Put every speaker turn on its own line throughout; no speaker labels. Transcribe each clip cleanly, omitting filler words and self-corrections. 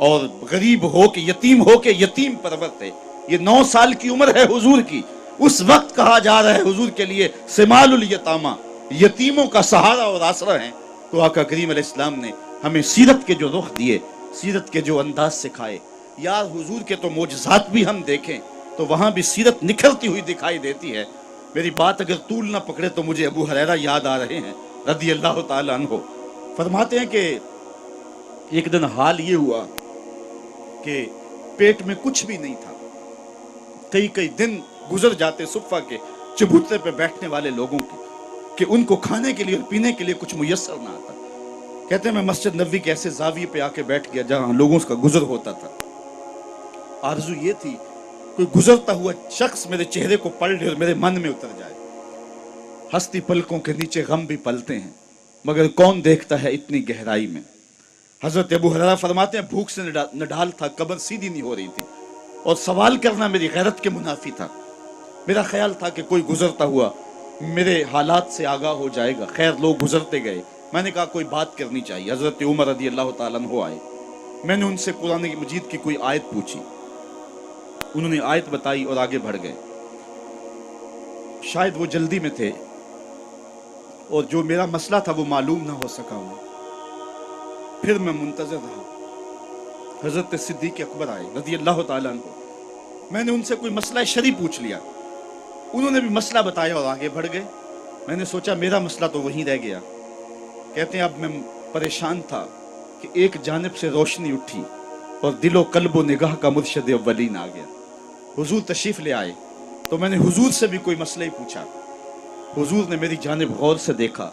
اور غریب ہو کے یتیم پرور تھے. یہ 9 سال کی عمر ہے حضور کی. اس وقت کہا جا رہا ہے حضور کے لیے سمال الیتامہ، یتیموں کا سہارا اور آسرا ہیں. تو آقا کریم علیہ السلام نے ہمیں سیرت کے جو رخ دیے، سیرت کے جو انداز سکھائے. یار حضور کے تو معجزات بھی ہم دیکھیں تو وہاں بھی سیرت نکھرتی ہوئی دکھائی دیتی ہے. میری بات اگر طول نہ پکڑے تو مجھے ابو ہریرہ یاد آ رہے ہیں رضی اللہ تعالیٰ عنہ. فرماتے ہیں کہ ایک دن حال یہ ہوا کہ پیٹ میں کچھ بھی نہیں تھا. کئی دن گزر جاتے صفہ کے چبوترے پہ بیٹھنے والے لوگوں کے کہ ان کو کھانے کے لیے اور پینے کے لیے کچھ میسر نہ آتا. کہتے ہیں میں مسجد نبوی کے ایسے زاویے پہ آ کے بیٹھ گیا جہاں لوگوں کا گزر ہوتا تھا. آرزو یہ تھی کوئی گزرتا ہوا شخص میرے چہرے کو پڑھ لے اور میرے من میں اتر جائے. ہستی پلکوں کے نیچے غم بھی پلتے ہیں مگر کون دیکھتا ہے اتنی گہرائی میں. حضرت ابو ہریرہ فرماتے ہیں بھوک سے نڈال تھا، کمر سیدھی نہیں ہو رہی تھی اور سوال کرنا میری غیرت کے منافی تھا. میرا خیال تھا کہ کوئی گزرتا ہوا میرے حالات سے آگاہ ہو جائے گا. خیر لوگ گزرتے گئے. میں نے کہا کوئی بات کرنی چاہیے. حضرت عمر رضی اللہ تعالیٰ عنہ آئے. میں نے ان سے قرآن مجید کی کوئی آیت پوچھی. انہوں نے آیت بتائی اور آگے بڑھ گئے. شاید وہ جلدی میں تھے اور جو میرا مسئلہ تھا وہ معلوم نہ ہو سکا انہیں. پھر میں منتظر رہا. حضرت صدیق اکبر آئے رضی اللہ تعالیٰ عنہ. میں نے ان سے کوئی مسئلہ شرعی پوچھ لیا. انہوں نے بھی مسئلہ بتایا اور آگے بڑھ گئے. میں نے سوچا میرا مسئلہ تو وہیں رہ گیا. کہتے ہیں اب میں پریشان تھا کہ ایک جانب سے روشنی اٹھی اور دل و قلب و نگاہ کا مرشد اولین آ گیا. حضور تشریف لے آئے تو میں نے حضور سے بھی کوئی مسئلہ ہی پوچھا. حضور نے میری جانب غور سے دیکھا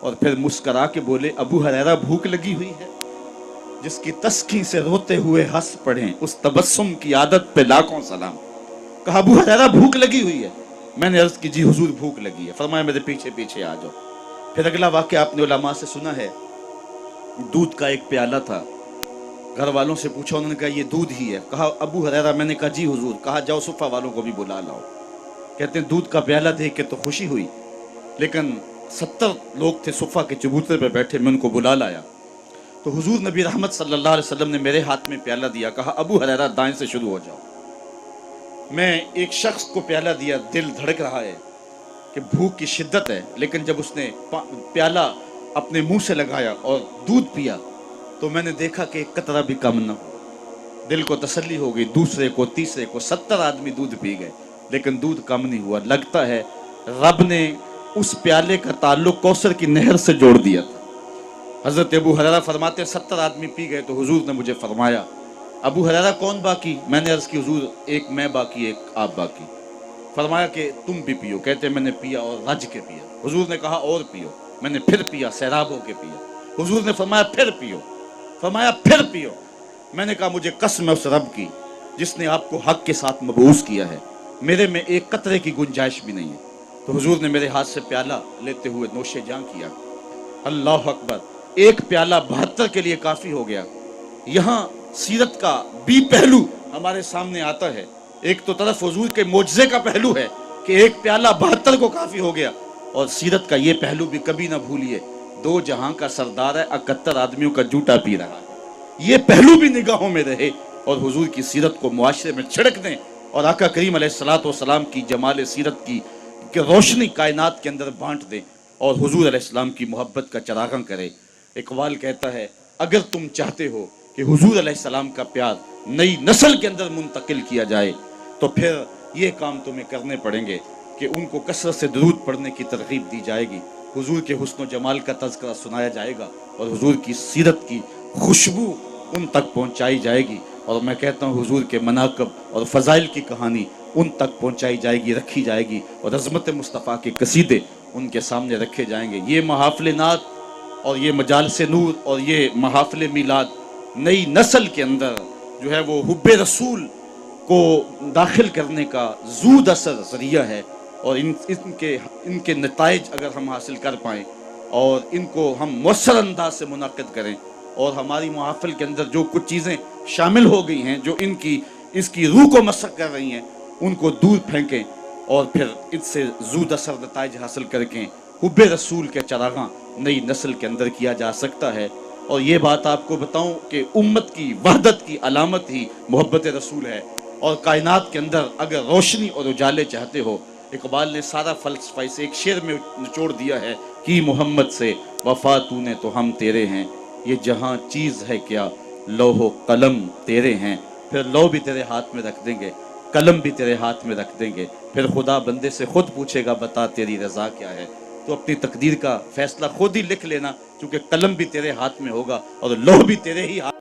اور پھر مسکرا کے بولے ابو ہریرہ بھوک لگی ہوئی ہے؟ جس کی تسکین سے روتے ہوئے ہنس پڑھیں اس تبسم کی عادت پہ لاکھوں سلام. کہا ابو ہریرہ بھوک لگی ہوئی ہے؟ میں نے عرض کی جی حضور بھوک لگی ہے. فرمایا میرے پیچھے پیچھے آ جاؤ. پھر اگلا واقعہ آپ نے علماء سے سنا ہے. دودھ کا ایک پیالہ تھا. گھر والوں سے پوچھا, انہوں نے کہا یہ دودھ ہی ہے. کہا ابو ہریرہ؟ میں نے کہا جی حضور. کہا جاؤ صفہ والوں کو بھی بلا لاؤ. کہتے ہیں دودھ کا پیالہ دیکھ کے تو خوشی ہوئی, لیکن 70 لوگ تھے صفہ کے چبوترے پہ بیٹھے. میں ان کو بلا لایا تو حضور نبی رحمت صلی اللہ علیہ وسلم نے میرے ہاتھ میں پیالہ دیا. کہا ابو ہریرہ دائیں سے شروع ہو جاؤ. میں ایک شخص کو پیالہ دیا, دل دھڑک رہا ہے کہ بھوک کی شدت ہے, لیکن جب اس نے پیالہ اپنے منہ سے لگایا اور دودھ پیا تو میں نے دیکھا کہ ایک قطرہ بھی کم نہ ہو. دل کو تسلی ہو گئی. دوسرے کو, تیسرے کو, 70 آدمی دودھ پی گئے لیکن دودھ کم نہیں ہوا. لگتا ہے رب نے اس پیالے کا تعلق کوثر کی نہر سے جوڑ دیا تھا. حضرت ابو ہریرہ فرماتے 70 آدمی پی گئے تو حضور نے مجھے فرمایا ابو ہریرہ کون باقی؟ میں نے عرض کی حضور ایک میں باقی, ایک آپ باقی. فرمایا کہ تم بھی پیو. کہتے میں نے پیا اور رج کے پیا. حضور نے کہا اور پیو. میں نے پھر پیا, سیراب ہو کے پیا. حضور نے فرمایا پھر پیو. فرمایا پھر پیو. میں نے کہا مجھے قسم ہے اس رب کی جس نے آپ کو حق کے ساتھ مبعوث کیا ہے, میرے میں ایک قطرے کی گنجائش بھی نہیں ہے. تو حضور نے میرے ہاتھ سے پیالہ لیتے ہوئے نوش جاں کیا. اللہ اکبر. ایک پیالہ 72 کے لیے کافی ہو گیا. یہاں سیرت کا بھی پہلو ہمارے سامنے آتا ہے. ایک تو طرف حضور کے معجزے کا پہلو ہے کہ ایک پیالہ 72 کو کافی ہو گیا, اور سیرت کا یہ پہلو بھی کبھی نہ بھولیے, 2 جہاں کا سردار ہے, 71 آدمیوں کا جوٹا پی رہا ہے. یہ پہلو بھی نگاہوں میں رہے اور حضور کی سیرت کو معاشرے میں چھڑک دیں اور آقا کریم علیہ السلام کی جمال سیرت کی روشنی کائنات کے اندر بانٹ دیں اور حضور علیہ السلام کی محبت کا چراغاں کرے. اقبال کہتا ہے اگر تم چاہتے ہو کہ حضور علیہ السلام کا پیار نئی نسل کے اندر منتقل کیا جائے تو پھر یہ کام تمہیں کرنے پڑیں گے کہ ان کو کثرت سے درود پڑھنے کی ترغیب دی جائے گی, حضور کے حسن و جمال کا تذکرہ سنایا جائے گا اور حضور کی سیرت کی خوشبو ان تک پہنچائی جائے گی. اور میں کہتا ہوں حضور کے مناقب اور فضائل کی کہانی ان تک پہنچائی جائے گی, رکھی جائے گی, اور عظمت مصطفیٰ کے قصیدے ان کے سامنے رکھے جائیں گے. یہ محافل نعت اور یہ مجالس نور اور یہ محافل میلاد نئی نسل کے اندر جو ہے وہ حب رسول کو داخل کرنے کا زود اثر ذریعہ ہے, اور ان کے نتائج اگر ہم حاصل کر پائیں اور ان کو ہم مؤثر انداز سے منعقد کریں اور ہماری محافل کے اندر جو کچھ چیزیں شامل ہو گئی ہیں جو اس کی روح کو مسخ کر رہی ہیں ان کو دور پھینکیں اور پھر اس سے زود اثر نتائج حاصل کر کے حب رسول کے چراغاں نئی نسل کے اندر کیا جا سکتا ہے. اور یہ بات آپ کو بتاؤں کہ امت کی وحدت کی علامت ہی محبت رسول ہے. اور کائنات کے اندر اگر روشنی اور اجالے چاہتے ہو، اقبال نے سارا فلسفہ اسے ایک شعر میں نچوڑ دیا ہے کہ محمد سے وفا تو نے تو ہم تیرے ہیں، یہ جہاں چیز ہے کیا لوح و قلم تیرے ہیں. پھر لوح بھی تیرے ہاتھ میں رکھ دیں گے، قلم بھی تیرے ہاتھ میں رکھ دیں گے، پھر خدا بندے سے خود پوچھے گا بتا تیری رضا کیا ہے. تو اپنی تقدیر کا فیصلہ خود ہی لکھ لینا، چونکہ قلم بھی تیرے ہاتھ میں ہوگا اور لوح بھی تیرے ہی ہاتھ